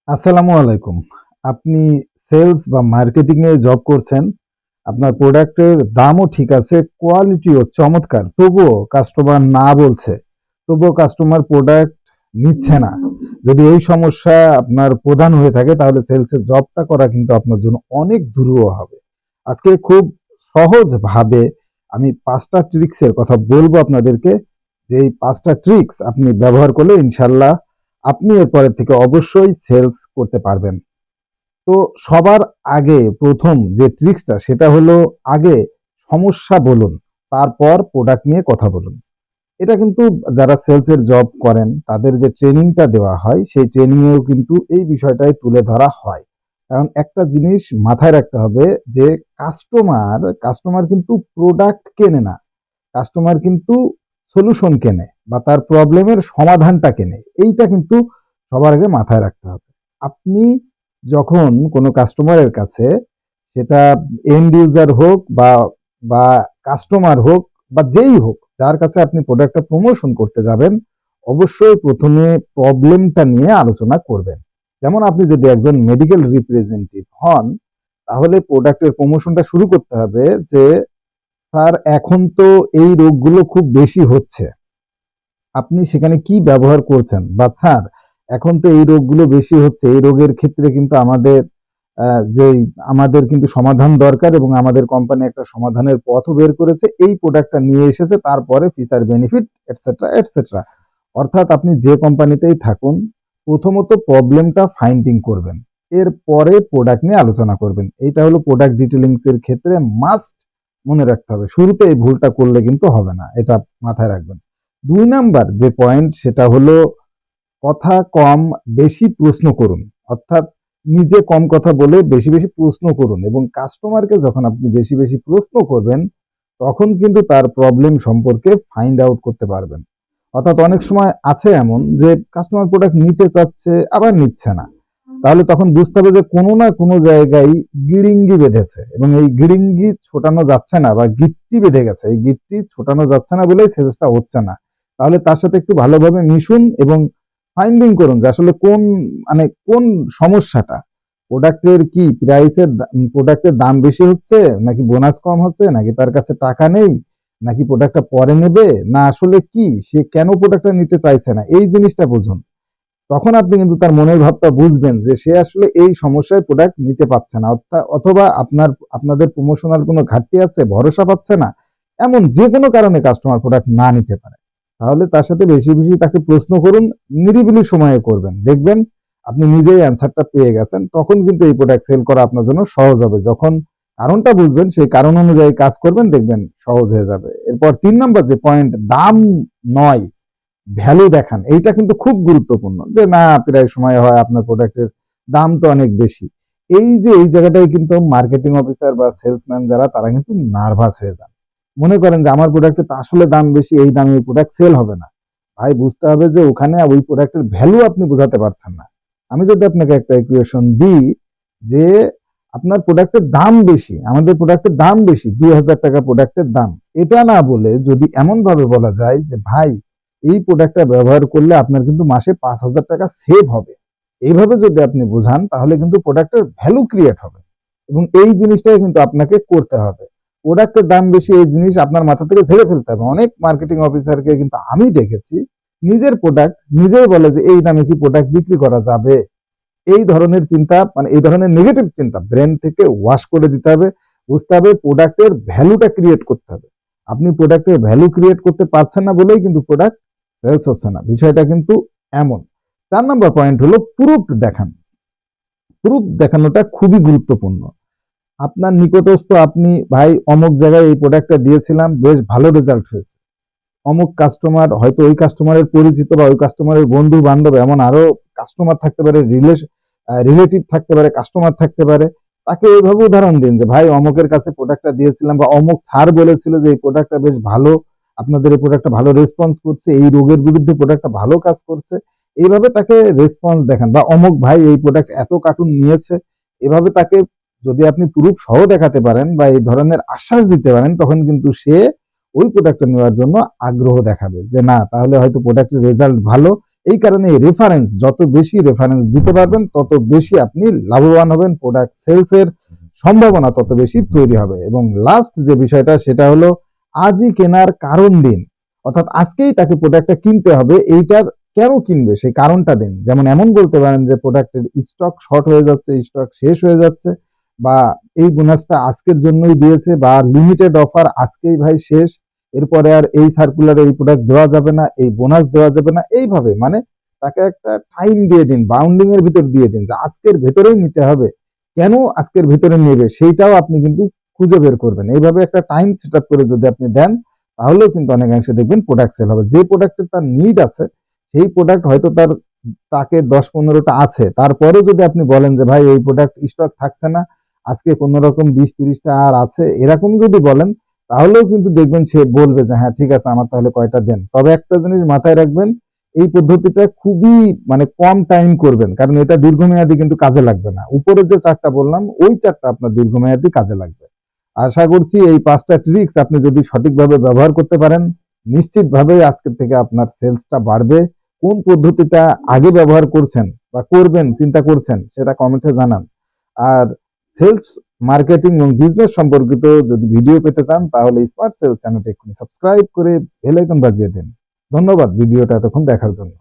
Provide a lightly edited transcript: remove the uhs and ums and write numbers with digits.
আসসালামু আলাইকুম। আপনি সেলস বা মার্কেটিং এ জব করছেন। আপনার প্রোডাক্টের দামও ঠিক আছে, কোয়ালিটিও চমৎকার। তবুও কাস্টমার না বলছে। তবুও কাস্টমার প্রোডাক্ট নিচ্ছে না। যদি এই সমস্যা আপনার প্রধান হয়ে থাকে তাহলে সেলসের জবটা করা কিন্তু আপনার জন্য অনেক দুরূহ হবে। আজকে খুব সহজভাবে আমি ৫ টা ট্রিক্স এর কথা বলবো আপনাদেরকে। যে এই ৫ টা ট্রিক্স আপনি ব্যবহার করলে ইনশাআল্লাহ আপনি এরপরের থেকে অবশ্যই সেলস করতে পারবেন। তো সবার আগে ১ম যে ট্রিক্সটা সেটা হলো আগে সমস্যা বলুন, তারপর প্রোডাক্ট নিয়ে কথা বলুন। এটা কিন্তু যারা সেলস এর জব করেন তাদের যে ট্রেনিংটা দেওয়া হয় সেই ট্রেনিং এও কিন্তু এই বিষয়টাই তুলে ধরা হয়। কারণ একটা জিনিস মাথায় রাখতে হবে যে কাস্টমার কিন্তু প্রোডাক্ট কেনে না। কাস্টমার কিন্তু সলিউশন কেনে বা তার প্রবলেমের সমাধানটা কেনে। এইটা কিন্তু সবার আগে মাথায় রাখতে হবে। আপনি যখন কোনো কাস্টমারের কাছে সেটা এন্ড ইউজার হোক বা কাস্টমার হোক বা যেই হোক, যার কাছে আপনি প্রোডাক্টটা প্রমোশন করতে যাবেন, অবশ্যই ১ম এ প্রবলেমটা নিয়ে আলোচনা করবেন। যেমন আপনি যদি একজন মেডিকেল রিপ্রেজেন্টেটিভ হন, তাহলে প্রোডাক্টের প্রমোশনটা শুরু করতে হবে যে, "স্যার এখন তো এই রোগগুলো খুব বেশি হচ্ছে। আপনি সেখানে কি ব্যবহার করছেন?" বা "স্যার এখন তো এই রোগগুলো বেশি হচ্ছে। এই রোগের ক্ষেত্রে কিন্তু আ যেই আমাদের কিন্তু সমাধান দরকার এবং আমাদের কোম্পানি একটা সমাধানের পথও বের করেছে। এই প্রোডাক্টটা নিয়ে এসেছে। তারপরে ফিচার বেনিফিট এটসেট্রা, এটসেট্রা।" অর্থাৎ আপনি যে কোম্পানিতেই থাকুন, প্রথমত প্রবলেমটা ফাইন্ডিং করবেন। এরপরে প্রোডাক্ট নিয়ে আলোচনা করবেন। এইটা হলো প্রোডাক্ট ডিটেইলিংস এর ক্ষেত্রে মাস্ট মনে রাখতে হবে। শুরুতে এই ভুলটা করলে কিন্তু হবে না। এটা মাথায় রাখবেন। ২ নাম্বার যে পয়েন্ট সেটা হলো কথা কম, বেশি প্রশ্ন করুন। অর্থাৎ নিজে কম কথা বলে বেশি প্রশ্ন করুন এবং কাস্টমারকে যখন আপনি বেশি প্রশ্ন করবেন, তখন কিন্তু তার প্রবলেম সম্পর্কে ফাইন্ড আউট করতে পারবেন। অর্থাৎ অনেক সময় আছে এমন যে কাস্টমার প্রোডাক্ট নিতে চাচ্ছে আবার নিচ্ছে না। তাহলে তখন বুঝতে হবে যে কোনো না কোনো জায়গায় গিরিঙ্গি বেঁধেছে এবং এই গিরিঙ্গি ছোটানো যাচ্ছে না বা গিট্টি বেঁধে গেছে। এই গিট্টি ছোটানো যাচ্ছে না বলেই সেলসটা হচ্ছে না। তাহলে তার সাথে একটু ভালোভাবে মিশুন এবং ফাইন্ডিং করুন যে আসলে কোন সমস্যাটা। প্রোডাক্টের কি প্রোডাক্টের দাম বেশি হচ্ছে, নাকি বোনাস কম হচ্ছে, নাকি তার কাছে টাকা নেই, নাকি প্রোডাক্টটা পরে নেবে, না আসলে কি সে কেন প্রোডাক্টটা নিতে চাইছে না, এই জিনিসটা বুঝুন। তখন আপনি কিন্তু তার মনের ভাবটা বুঝবেন যে সে আসলে এই সমস্যায় প্রোডাক্ট নিতে পারছে না, অথবা আপনাদের প্রমোশনাল কোনো ঘাটতি আছে, ভরসা পাচ্ছে না, এমন যে কোনো কারণে কাস্টমার প্রোডাক্ট না নিতে পারে। তাহলে তার সাথে বেশি তাকে প্রশ্ন করুন, নিরিবিলি সময়ে করবেন, দেখবেন আপনি নিজেই অ্যান্সারটা পেয়ে গেছেন। তখন কিন্তু এই প্রোডাক্ট সেল করা আপনার জন্য সহজ হবে। যখন কারণটা বুঝবেন, সেই কারণ অনুযায়ী কাজ করবেন, দেখবেন সহজ হয়ে যাবে। এরপর ৩ নাম্বার যে পয়েন্ট, দাম নয় ভ্যালু দেখান। এইটা কিন্তু খুব গুরুত্বপূর্ণ। যে না, প্রায় সময় হয় আপনার প্রোডাক্টের দাম তো অনেক বেশি। এই জায়গাটায় কিন্তু মার্কেটিং অফিসার বা সেলসম্যান যারা তারা কিন্তু নার্ভাস হয়ে যান। মনে করেন যে আমার প্রোডাক্টের তো আসলে দাম বেশি, এই দামে ওই প্রোডাক্ট সেল হবে না। ভাই বুঝতে হবে যে ওখানে ওই প্রোডাক্টের ভ্যালু আপনি বোঝাতে পারছেন না। আমি যদি আপনাকে একটা ইকুয়েশন দিই যে আপনার প্রোডাক্টের দাম বেশি, আমাদের প্রোডাক্টের দাম বেশি, ৳২,০০০ প্রোডাক্টের দাম। এটা না বলে যদি এমনভাবে বলা যায় যে ভাই এই প্রোডাক্টটা ব্যবহার করলে আপনার কিন্তু মাসে ৳৫,০০০ সেভ হবে। এইভাবে যদি আপনি বোঝান তাহলে কিন্তু প্রোডাক্টের ভ্যালু ক্রিয়েট হবে। এবং এই জিনিসটাই কিন্তু আপনাকে করতে হবে। প্রোডাক্টের দাম বেশি এই জিনিস আপনার মাথা থেকে ঝেড়ে ফেলতে হবে। অনেক মার্কেটিং অফিসারকে কিন্তু আমি দেখেছি নিজের প্রোডাক্ট নিজেই বলে যে এই দামে কি প্রোডাক্ট বিক্রি করা যাবে? এই ধরনের চিন্তা, মানে এই ধরনের নেগেটিভ চিন্তা ব্রেন থেকে ওয়াশ করে দিতে হবে। বুঝতে হবে প্রোডাক্টের ভ্যালুটা ক্রিয়েট করতে হবে। আপনি প্রোডাক্টের ভ্যালু ক্রিয়েট করতে পারছেন না বলেই কিন্তু প্রোডাক্ট সেলস হচ্ছে না। বিষয়টা কিন্তু এমন। ৪ নাম্বার পয়েন্ট হলো প্রুফ দেখান। প্রুফ দেখানোটা খুবই গুরুত্বপূর্ণ। আপনার নিকটস্থ আপনি ভাই অমুক জায়গায় এই প্রোডাক্টটা দিয়েছিলাম, বেশ ভালো রেজাল্ট হয়েছে। অমুক কাস্টমার, হয়তো ওই কাস্টমারের পরিচিত বা ওই কাস্টমারের বন্ধু বান্ধব, এমন আরো কাস্টমার থাকতে পারে, রিলেটিভ থাকতে পারে, কাস্টমার থাকতে পারে। তাকে ওইভাবে উদাহরণ দিন যে ভাই অমুকের কাছে প্রোডাক্টটা দিয়েছিলাম বা অমুক স্যার বলেছিল যে এই প্রোডাক্টটা বেশ ভালো, আপনাদের এই প্রোডাক্টটা ভালো রেসপন্স করছে, এই রোগের বিরুদ্ধে প্রোডাক্টটা ভালো কাজ করছে। এইভাবে তাকে রেসপন্স দেখান। বা অমুক ভাই এই প্রোডাক্ট এত কার্টুন নিয়েছে। এভাবে তাকে যদি আপনি প্রুফ সহ দেখাতে পারেন বা এই ধরনের আশ্বাস দিতে পারেন, তখন কিন্তু সে ওই প্রোডাক্টটা নেওয়ার জন্য আগ্রহ দেখাবে যে না, তাহলে হয়তো প্রোডাক্টের রেজাল্ট ভালো এই কারণে রেফারেন্স, যত বেশি রেফারেন্স দিতে পারবেন তত বেশি আপনি লাভবান হবেন, প্রোডাক্ট সেলস এর সম্ভাবনা তত বেশি তৈরি হবে। এবং লাস্ট যে বিষয়টা সেটা হলো আজই কেনার কারণ দিন, অর্থাৎ আজকেই তাকে প্রোডাক্টটা কিনতে হবে, এইটার কেন কিনবে সেই কারণটা দিন। যেমন এমন বলতে পারেন যে প্রোডাক্টের স্টক শর্ট হয়ে যাচ্ছে, স্টক শেষ হয়ে যাচ্ছে, বা এই বোনাসটা আজকের জন্যই দিয়েছে, বা লিমিটেড অফার আজকেই ভাই শেষ, এরপরে আর এই সার্কুলারে এই প্রোডাক্ট দেওয়া যাবে না, এই বোনাস দেওয়া যাবে না, এইভাবে মানে তাকে একটা টাইম দিয়ে দিন, বাউন্ডিং এর ভিতর দিয়ে দিন যে আজকের ভেতরেই নিতে হবে। কেন আজকের ভেতরে নেবে সেইটাও আপনি কিন্তু খুঁজে বের করবেন। এইভাবে একটা টাইম সেট আপ করে যদি আপনি দেন তাহলেও কিন্তু অনেকাংশে দেখবেন প্রোডাক্ট সেল হবে। যে প্রোডাক্টের তার নিড আছে সেই প্রোডাক্ট হয়তো তাকে 10-15টা আছে, তারপরেও যদি আপনি বলেন যে ভাই এই প্রোডাক্ট স্টক থাকছে না, আজকে কোনো রকম 20-30টা আর আছে, এরকম যদি বলেন তাহলেও কিন্তু দেখবেন সে বলবে যে হ্যাঁ ঠিক আছে আমার তাহলে কয়টা দেন। তবে একটা জিনিস মাথায় রাখবেন, এই পদ্ধতিটা খুবই মানে কম টাইম করবেন, কারণ এটা দীর্ঘমেয়াদী কিন্তু কাজে লাগবে না। উপরে যে 4টা বললাম ওই 4টা আপনার দীর্ঘমেয়াদী কাজে লাগবে। আশা করছি এই 5টা ট্রিক্স আপনি যদি সঠিকভাবে ব্যবহার করতে পারেন, নিশ্চিতভাবে আজকের থেকে আপনার সেলসটা বাড়বে। কোন পদ্ধতিটা আগে ব্যবহার করছেন বা করবেন চিন্তা করছেন সেটা কমেন্টে জানান। আর সেলস, মার্কেটিং এবং বিজনেস সম্পর্কিত যদি ভিডিও পেতে চান তাহলে স্মার্ট সেলস চ্যানেলটি এক্ষুনি সাবস্ক্রাইব করে বেল আইকন বাজিয়ে দিন। ধন্যবাদ ভিডিওটা এতক্ষণ দেখার জন্য।